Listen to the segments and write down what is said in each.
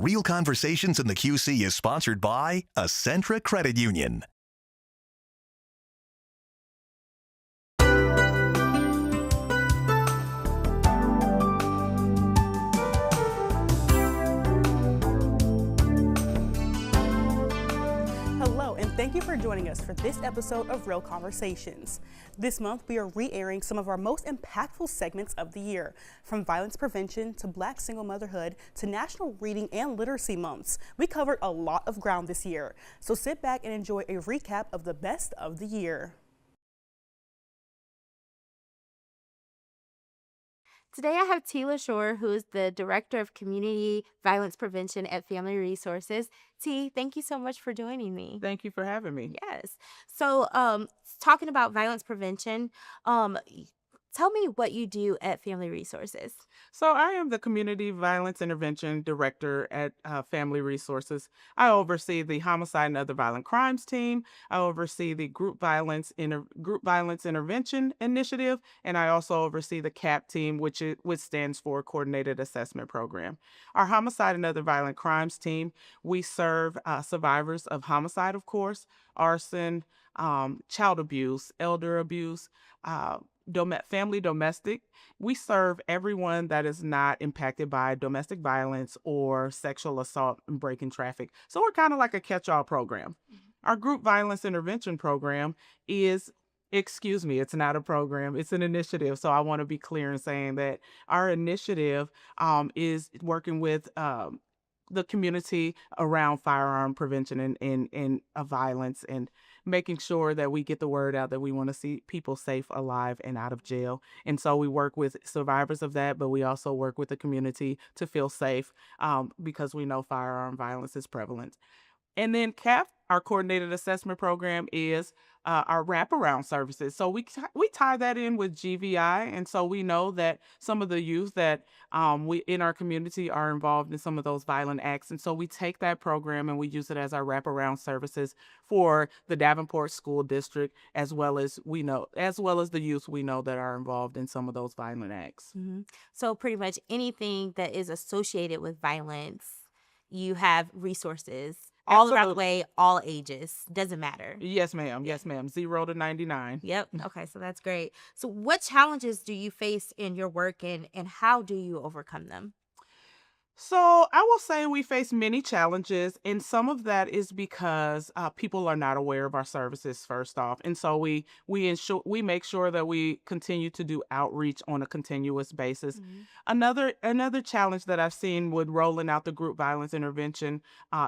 Real Conversations in the QC is sponsored by Accentra Credit Union. Hello, and thank you for joining us for this episode of Real Conversations. This month, we are re-airing some of our most impactful segments of the year, from violence prevention to Black single motherhood to National Reading and Literacy Months. We covered a lot of ground this year, so sit back and enjoy a recap of the best of the year. Today I have Tee LeShore, who is the Director of Community Violence Prevention at Family Resources. Tee, thank you so much for joining me. Thank you for having me. Yes. So, talking about violence prevention, tell me what you do at Family Resources. So, I am the Community Violence Intervention Director at Family Resources. I oversee the Homicide and Other Violent Crimes team. I oversee the Group Violence Intervention Initiative, and I also oversee the CAP team, which stands for Coordinated Assessment Program. Our Homicide and Other Violent Crimes team, we serve survivors of homicide, of course, arson, child abuse, elder abuse, family domestic. We serve everyone that is not impacted by domestic violence or sexual assault and breaking traffic. So we're kind of like a catch-all program. Our group violence intervention program is, it's not a program, it's an initiative. So I want to be clear in saying that our initiative is working with the community around firearm prevention and violence, and making sure that we get the word out that we want to see people safe, alive, and out of jail. And so we work with survivors of that, but we also work with the community to feel safe because we know firearm violence is prevalent. And then CAP, our Coordinated Assessment Program, is our wraparound services. So we tie that in with GVI, and so we know that some of the youth that we in our community are involved in some of those violent acts, and so we take that program and we use it as our wraparound services for the Davenport School District, as well as the youth we know that are involved in some of those violent acts. Mm-hmm. So pretty much anything that is associated with violence, you have resources all around the way, all ages, doesn't matter. Yes, ma'am. Yes, ma'am. 0 to 99. Yep. Okay, so that's great. So what challenges do you face in your work, and how do you overcome them? So I will say we face many challenges, and some of that is because people are not aware of our services first off, and so we make sure that we continue to do outreach on a continuous basis. Another challenge that I've seen with rolling out the group violence intervention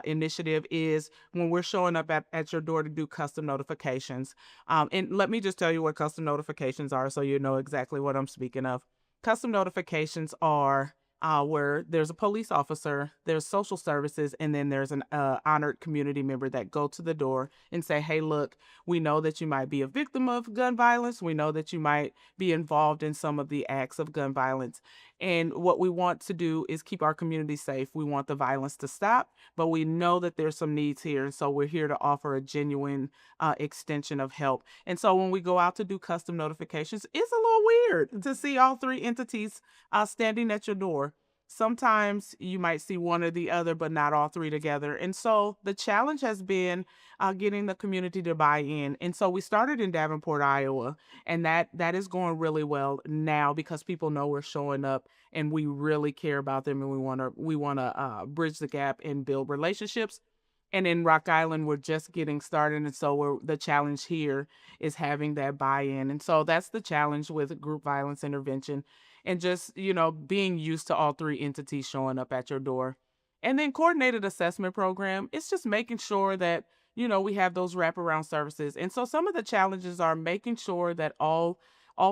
initiative is when we're showing up at your door to do custom notifications. And let me just tell you what custom notifications are, so you know exactly what I'm speaking of. Custom notifications are where there's a police officer, there's social services, and then there's an honored community member that go to the door and say, hey, look, we know that you might be a victim of gun violence. We know that you might be involved in some of the acts of gun violence. And what we want to do is keep our community safe. We want the violence to stop, but we know that there's some needs here. And so we're here to offer a genuine extension of help. And so when we go out to do custom notifications, it's a little weird to see all three entities standing at your door. Sometimes you might see one or the other, but not all three together. And so the challenge has been getting the community to buy in. And so we started in Davenport, Iowa, and that is going really well now because people know we're showing up and we really care about them, and we want to bridge the gap and build relationships. And in Rock Island, we're just getting started. And so the challenge here is having that buy-in. And so that's the challenge with group violence intervention, and just, being used to all three entities showing up at your door. And then coordinated assessment program, it's just making sure that, we have those wraparound services. And so some of the challenges are making sure that all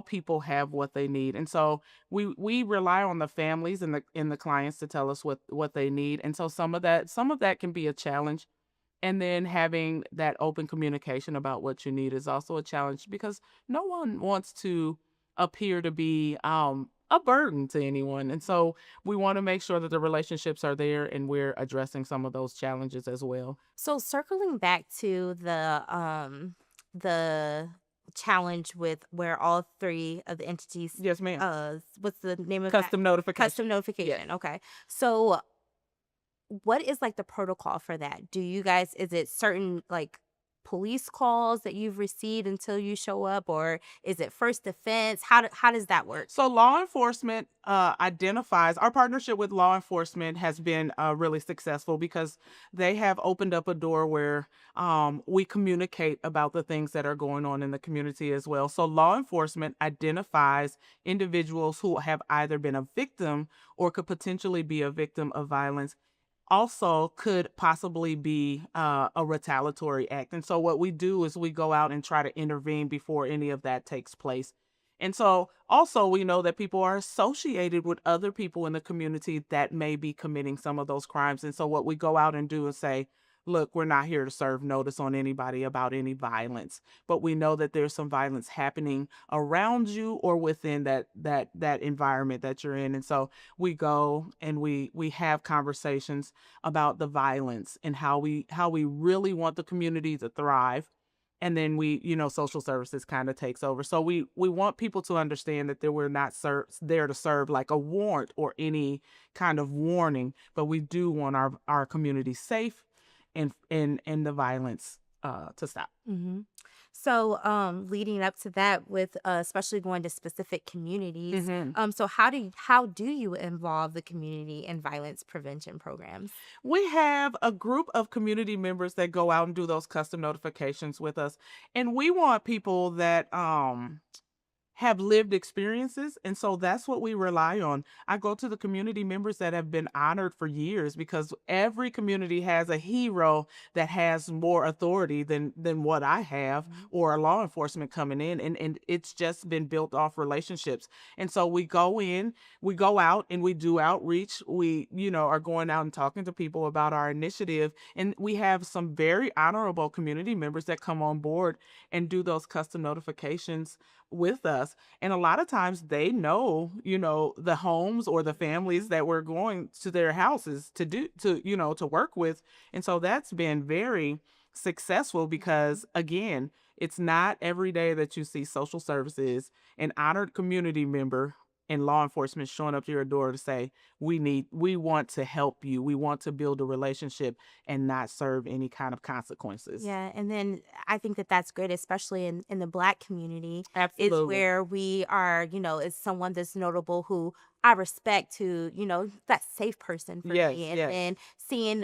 people have what they need. And so we rely on the families and the clients to tell us what they need. And so some of that can be a challenge. And then having that open communication about what you need is also a challenge, because no one wants to appear to be a burden to anyone. And so we want to make sure that the relationships are there and we're addressing some of those challenges as well. So circling back to the challenge with where all three of the entities, Yes, ma'am. what's the name of Custom notification. Custom notification. Yes. Okay. So what is like the protocol for that? Do you guys, is it certain like police calls that you've received until you show up, or is it first defense? How does that work? So law enforcement identifies our partnership with law enforcement has been really successful because they have opened up a door where we communicate about the things that are going on in the community as well. So law enforcement identifies individuals who have either been a victim or could potentially be a victim of violence, also could possibly be a retaliatory act. And so what we do is we go out and try to intervene before any of that takes place. And so also we know that people are associated with other people in the community that may be committing some of those crimes. And so what we go out and do is say, look, we're not here to serve notice on anybody about any violence, but we know that there's some violence happening around you or within that environment that you're in. And so we go and we have conversations about the violence and how we really want the community to thrive. And then social services kind of takes over. So we want people to understand that we're not there to serve like a warrant or any kind of warning, but we do want our community safe and the violence to stop. hmm So, leading up to that, with especially going to specific communities, so how do you involve the community in violence prevention programs? We have a group of community members that go out and do those custom notifications with us, and we want people that have lived experiences. And so that's what we rely on. I go to the community members that have been honored for years because every community has a hero that has more authority than what I have or a law enforcement coming in. And it's just been built off relationships. And so we go out and we do outreach. We, are going out and talking to people about our initiative. And we have some very honorable community members that come on board and do those custom notifications with us. And a lot of times they know, the homes or the families that we're going to their houses to work with. And so that's been very successful because again, it's not every day that you see social services, an honored community member and law enforcement showing up to your door to say, we want to help you. We want to build a relationship and not serve any kind of consequences. Yeah, and then I think that that's great, especially in the Black community, is Absolutely. where we are, is someone that's notable who I respect, to, that safe person for Yes, me. And yes. then seeing,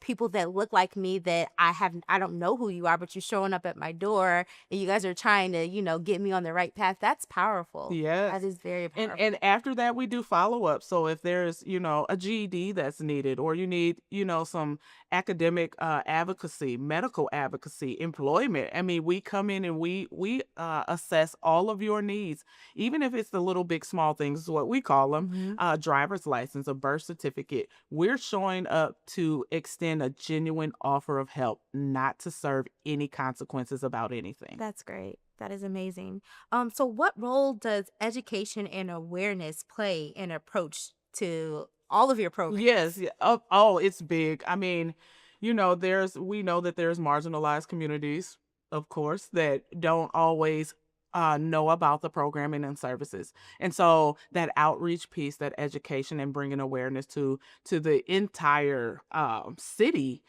people that look like me that I don't know who you are, but you're showing up at my door and you guys are trying to, get me on the right path. That's powerful. That Yes. is very powerful. And after that we do follow up. So if there's, a GED that's needed or you need, some academic advocacy, medical advocacy, employment. I mean, we come in and we assess all of your needs, even if it's the little big small things, is what we call them, hmm driver's license, a birth certificate. We're showing up to extend a genuine offer of help, not to serve any consequences about anything. That's great. That is amazing. So what role does education and awareness play in approach to all of your programs? Yes, yeah. Oh, it's big. I mean, we know that there's marginalized communities, of course, that don't always know about the programming and services. And so that outreach piece, that education and bringing awareness to the entire city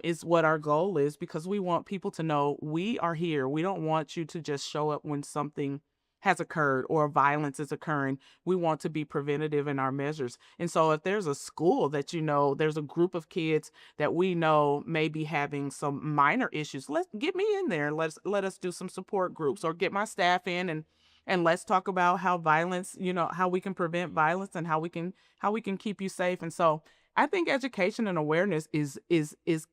is what our goal is, because we want people to know we are here. We don't want you to just show up when something has occurred or violence is occurring. We want to be preventative in our measures. And so if there's a school that there's a group of kids that we know may be having some minor issues, let's get me in there. Let us do some support groups or get my staff in and let's talk about how violence, how we can prevent violence and how we can keep you safe. And so I think education and awareness is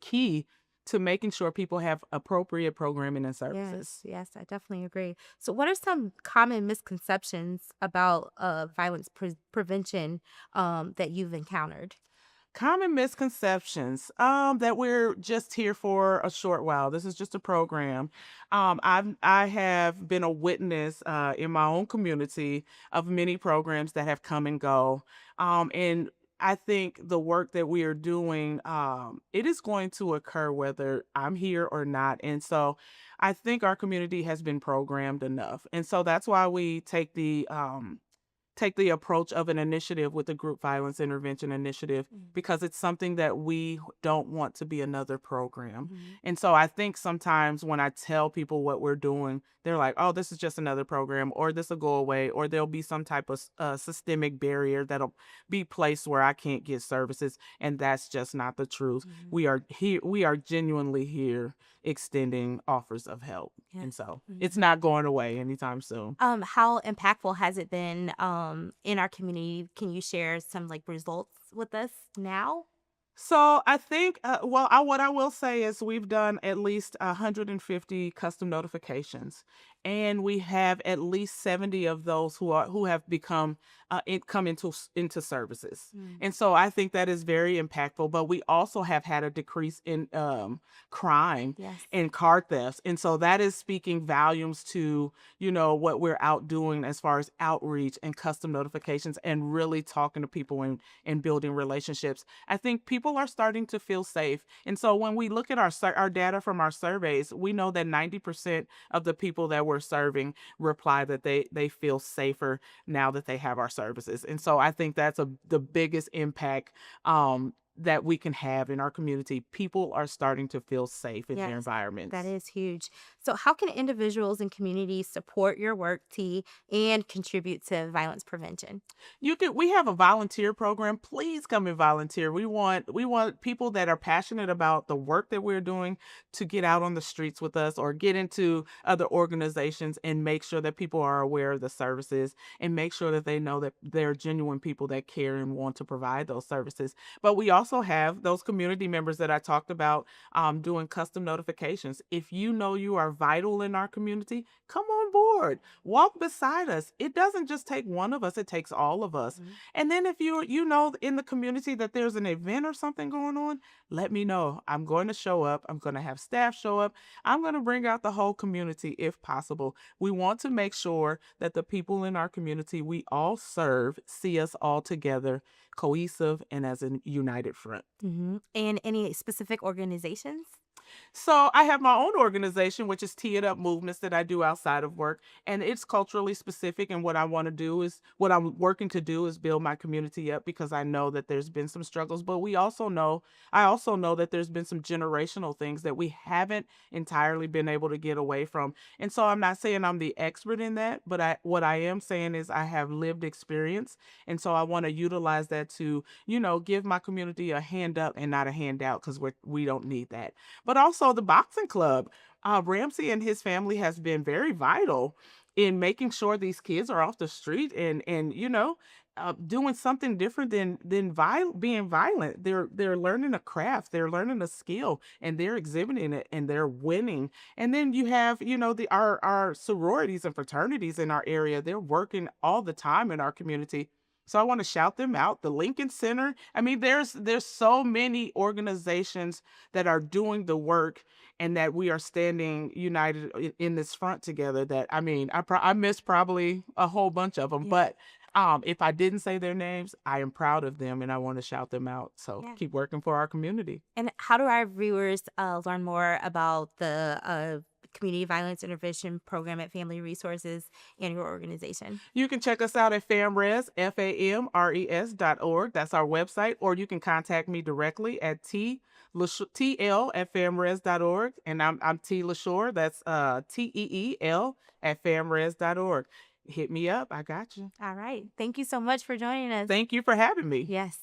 key to making sure people have appropriate programming and services. Yes, yes, I definitely agree. So, what are some common misconceptions about violence prevention that you've encountered? Common misconceptions that we're just here for a short while. This is just a program. I have been a witness in my own community of many programs that have come and go. And I think the work that we are doing, it is going to occur whether I'm here or not. And so I think our community has been programmed enough. And so that's why we take take the approach of an initiative with the Group Violence Intervention Initiative because it's something that we don't want to be another program. And so I think sometimes when I tell people what we're doing, they're like, oh, this is just another program, or this will go away, or there'll be some type of systemic barrier that'll be placed where I can't get services. And that's just not the truth. We are here, we are genuinely here extending offers of help. And so it's not going away anytime soon. How impactful has it been in our community? Can you share some like results with us now? So I think, what I will say is we've done at least 150 custom notifications, and we have at least 70 of those who have become come into services. And so I think that is very impactful. But we also have had a decrease in crime Yes. and car thefts, and so that is speaking volumes to what we're out doing as far as outreach and custom notifications and really talking to people and building relationships. I think people are starting to feel safe. And so when we look at our data from our surveys, we know that 90% of the people that we're serving reply that they feel safer now that they have our services. And so I think that's the biggest impact that we can have in our community. People are starting to feel safe in their Yes, environments. that is huge. So, how can individuals and communities support your work, T, and contribute to violence prevention? We have a volunteer program. Please come and volunteer. We want people that are passionate about the work that we're doing to get out on the streets with us or get into other organizations and make sure that people are aware of the services and make sure that they know that they're genuine people that care and want to provide those services. But we also have those community members that I talked about doing custom notifications. If you know you are vital in our community, come on board. Walk beside us. It doesn't just take one of us, it takes all of us. And then if you know in the community that there's an event or something going on, let me know. I'm going to show up. I'm going to have staff show up. I'm going to bring out the whole community if possible. We want to make sure that the people in our community we all serve see us all together, cohesive and as a united front. And any specific organizations? So I have my own organization, which is Tee It Up Movements that I do outside of work. And it's culturally specific. And what I'm working to do is build my community up because I know that there's been some struggles. But I also know that there's been some generational things that we haven't entirely been able to get away from. And so I'm not saying I'm the expert in that, but what I am saying is I have lived experience. And so I want to utilize that to, give my community a hand up and not a handout because we don't need that. But also the boxing club. Ramsey and his family has been very vital in making sure these kids are off the street and doing something different than being violent. They're learning a craft, they're learning a skill, and they're exhibiting it, and they're winning. And then you have our sororities and fraternities in our area. They're working all the time in our community. So I want to shout them out. The Lincoln Center. I mean, there's so many organizations that are doing the work and that we are standing united in this front together. That I missed probably a whole bunch of them, but if I didn't say their names, I am proud of them and I want to shout them out. So keep working for our community. And how do our viewers learn more about the Community Violence Intervention Program at Family Resources and your organization? You can check us out at FAMRES, FAMRES.org. That's our website. Or you can contact me directly at TL@famres.org. And I'm Tee LeShore. That's TEEL@famres.org. Hit me up. I got you. All right. Thank you so much for joining us. Thank you for having me. Yes.